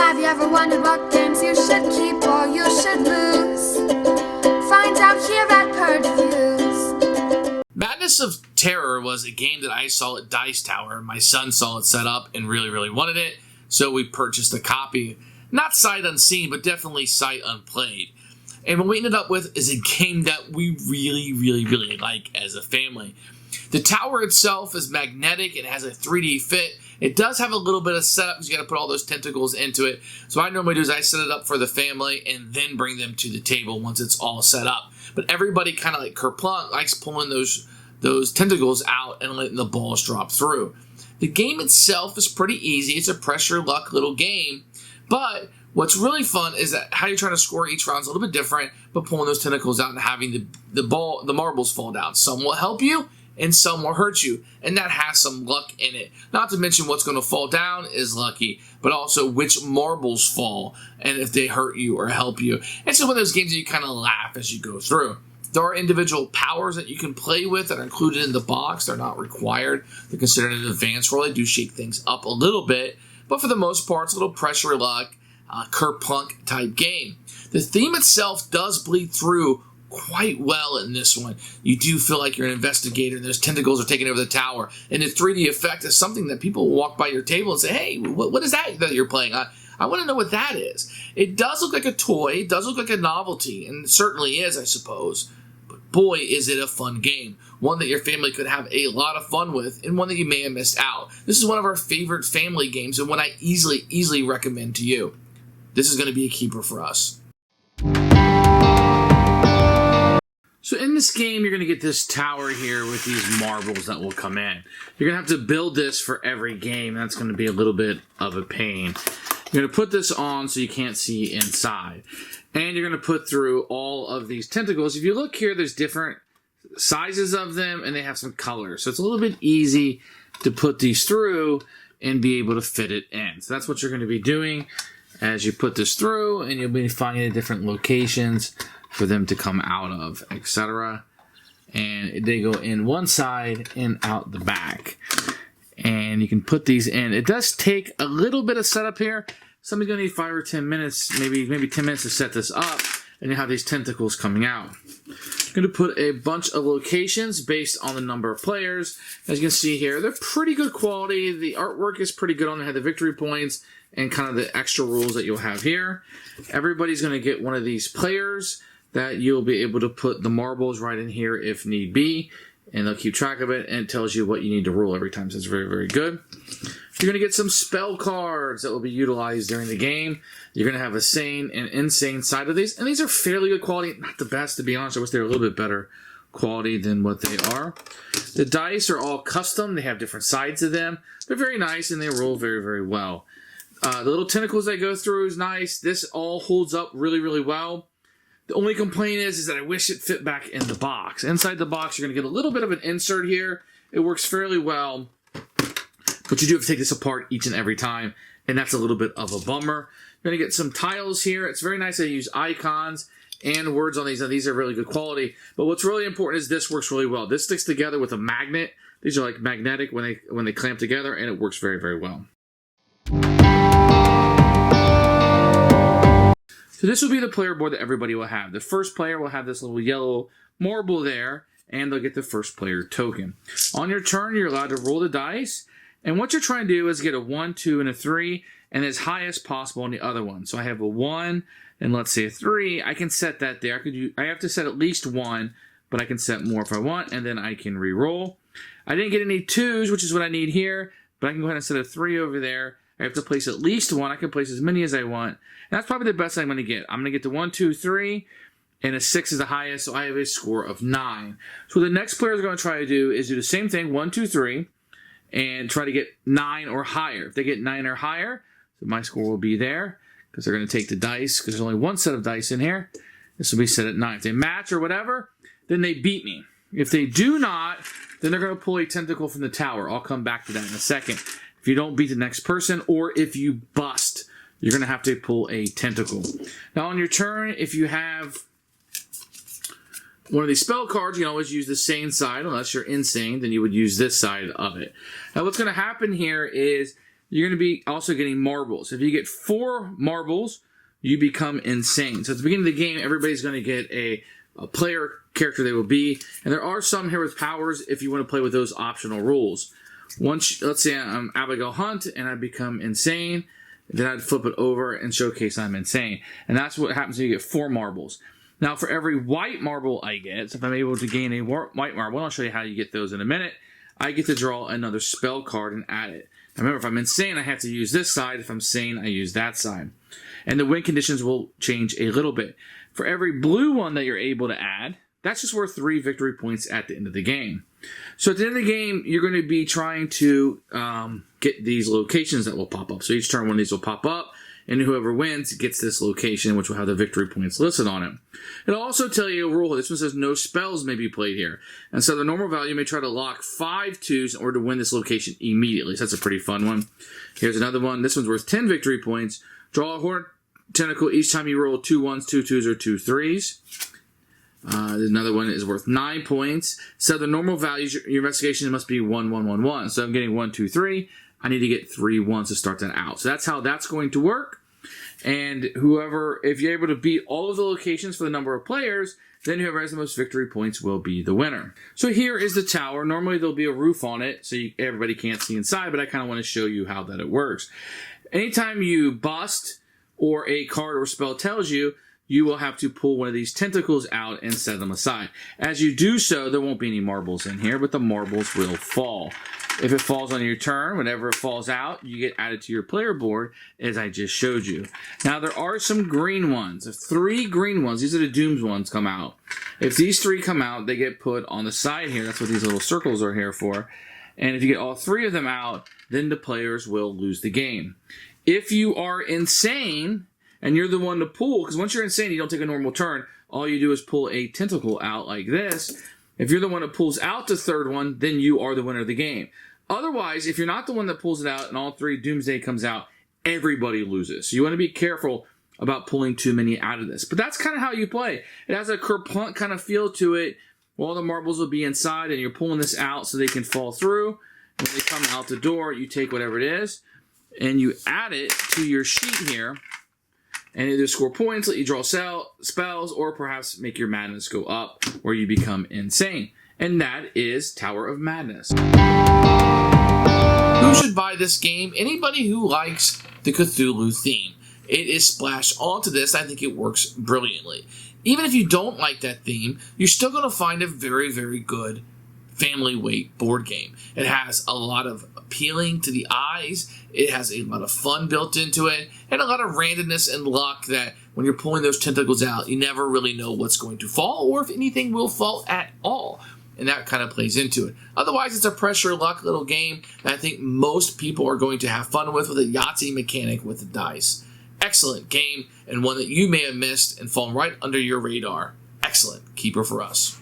Have you ever wondered what games you should keep or you should lose? Find out here at Purge Reviews. Madness of Terror was a game that I saw at Dice Tower. My son saw it set up and really wanted it, so we purchased a copy. Not sight unseen, but definitely sight unplayed. And what we ended up with is a game that we really like as a family. The tower itself is magnetic. It has a 3D fit. It does have a little bit of setup because you got to put all those tentacles into it. So what I normally do is I set it up for the family and then bring them to the table once it's all set up. But everybody kind of like Kerplunk likes pulling those tentacles out and letting the balls drop through. The game itself is pretty easy. It's a pressure luck little game. But what's really fun is that how you're trying to score each round is a little bit different, but pulling those tentacles out and having the marbles fall down. Some will help you, and some will hurt you, and that has some luck in it. Not to mention what's going to fall down is lucky, but also which marbles fall, and if they hurt you or help you. It's just one of those games that you kind of laugh as you go through. There are individual powers that you can play with that are included in the box. They're not required. They're considered an advanced roll. They do shake things up a little bit, but for the most part, it's a little pressure luck, Kerplunk type game. The theme itself does bleed through quite well in this one. You do feel like you're an investigator and those tentacles are taking over the tower, and the 3D effect is something that people will walk by your table and say, hey, what is that you're playing? I want to know what that is. It does look like a toy. It does look like a novelty, and it certainly is, I suppose. But boy, is it a fun game. One that your family could have a lot of fun with, and one that you may have missed out. This is one of our favorite family games, and one I easily recommend to you. This is going to be a keeper for us. So in this game, you're going to get this tower here with these marbles that will come in. You're going to have to build this for every game. That's going to be a little bit of a pain. You're going to put this on so you can't see inside. And you're going to put through all of these tentacles. If you look here, there's different sizes of them, and they have some colors. So it's a little bit easy to put these through and be able to fit it in. So that's what you're going to be doing as you put this through, and you'll be finding different locations for them to come out of, etc. And they go in one side and out the back. And you can put these in. It does take a little bit of setup here. Somebody's going to need 5 or 10 minutes, maybe 10 minutes to set this up, and you have these tentacles coming out. I'm going to put a bunch of locations based on the number of players. As you can see here, they're pretty good quality. The artwork is pretty good on it. They have the victory points and kind of the extra rules that you'll have here. Everybody's going to get one of these players that you'll be able to put the marbles right in here if need be, and they'll keep track of it, and it tells you what you need to roll every time, so it's very good. You're going to get some spell cards that will be utilized during the game. You're going to have a sane and insane side of these, and these are fairly good quality. Not the best, to be honest. I wish they were a little bit better quality than what they are. The dice are all custom. They have different sides of them. They're very nice, and they roll very well. The little tentacles they go through is nice. This all holds up really well. The only complaint is that I wish it fit back in the box. Inside the box, you're going to get a little bit of an insert here. It works fairly well, but you do have to take this apart each and every time, and that's a little bit of a bummer. You're going to get some tiles here. It's very nice. I use icons and words on these, and these are really good quality. But what's really important is this works really well. This sticks together with a magnet. These are like magnetic when they clamp together, and it works very well. So this will be the player board that everybody will have. The first player will have this little yellow marble there, and they'll get the first player token. On your turn, you're allowed to roll the dice, and what you're trying to do is get a 1, 2, and a 3, and as high as possible on the other one. So I have a 1, and let's say a 3. I can set that there. I have to set at least 1, but I can set more if I want, and then I can re-roll. I didn't get any 2s, which is what I need here, but I can go ahead and set a 3 over there. I have to place at least 1. I can place as many as I want. And that's probably the best I'm going to get. I'm going to get the 1, 2, 3, and a 6 is the highest, so I have a score of 9. So the next player is going to try to do is do the same thing, 1, 2, 3, and try to get 9 or higher. If they get 9 or higher, so my score will be there, because they're going to take the dice, because there's only one set of dice in here. This will be set at 9. If they match or whatever, then they beat me. If they do not, then they're going to pull a tentacle from the tower. I'll come back to that in a second. If you don't beat the next person, or if you bust, you're going to have to pull a tentacle. Now on your turn, if you have one of these spell cards, you can always use the sane side. Unless you're insane, then you would use this side of it. Now what's going to happen here is you're going to be also getting marbles. If you get 4 marbles, you become insane. So at the beginning of the game, everybody's going to get a player character they will be. And there are some here with powers if you want to play with those optional rules. Once, let's say I'm Abigail Hunt and I become insane, then I'd flip it over and showcase I'm insane. And that's what happens when you get 4 marbles. Now, for every white marble I get, so if I'm able to gain a white marble, I'll show you how you get those in a minute, I get to draw another spell card and add it. Now remember, if I'm insane, I have to use this side. If I'm sane, I use that side. And the win conditions will change a little bit. For every blue one that you're able to add, that's just worth 3 victory points at the end of the game. So at the end of the game, you're going to be trying to get these locations that will pop up. So each turn, one of these will pop up, and whoever wins gets this location, which will have the victory points listed on it. It'll also tell you a rule. This one says no spells may be played here. And so the normal value may try to lock 5 2s in order to win this location immediately. So that's a pretty fun one. Here's another one. This one's worth 10 victory points. Draw a horn tentacle each time you roll 2 1s, 2 2s, or 2 3s. Another one is worth 9 points. So the normal values, your investigation must be 1 1 1 1. So I'm getting 1 2 3. I need to get 3 1s to start that out. So that's how that's going to work. And whoever, if you're able to beat all of the locations for the number of players, then whoever has the most victory points will be the winner. So here is the tower. Normally there'll be a roof on it, so everybody can't see inside, but I kind of want to show you how that it works. Anytime you bust, or a card or spell tells you, you will have to pull one of these tentacles out and set them aside. As you do so, there won't be any marbles in here, but the marbles will fall. If it falls on your turn, whenever it falls out, you get added to your player board, as I just showed you. Now, there are some green ones. If 3 green ones, these are the Dooms ones, come out. If these 3 come out, they get put on the side here. That's what these little circles are here for. And if you get all 3 of them out, then the players will lose the game. If you are insane, and you're the one to pull, because once you're insane, you don't take a normal turn. All you do is pull a tentacle out like this. If you're the one that pulls out the 3rd one, then you are the winner of the game. Otherwise, if you're not the one that pulls it out and all 3 Doomsday comes out, everybody loses. So you want to be careful about pulling too many out of this. But that's kind of how you play. It has a kerplunk kind of feel to it. All the marbles will be inside, and you're pulling this out so they can fall through. When they come out the door, you take whatever it is, and you add it to your sheet here. And either score points, let you draw spells, or perhaps make your madness go up, where you become insane. And that is Tower of Madness. Who should buy this game? Anybody who likes the Cthulhu theme. It is splashed onto this. I think it works brilliantly. Even if you don't like that theme, you're still going to find a very, very good family weight board game. It has a lot of appealing to the eyes. It has a lot of fun built into it, and a lot of randomness and luck that when you're pulling those tentacles out, you never really know what's going to fall or if anything will fall at all. And that kind of plays into it. Otherwise, it's a pressure luck little game that I think most people are going to have fun with a Yahtzee mechanic with the dice. Excellent game, and one that you may have missed and fallen right under your radar. Excellent keeper for us.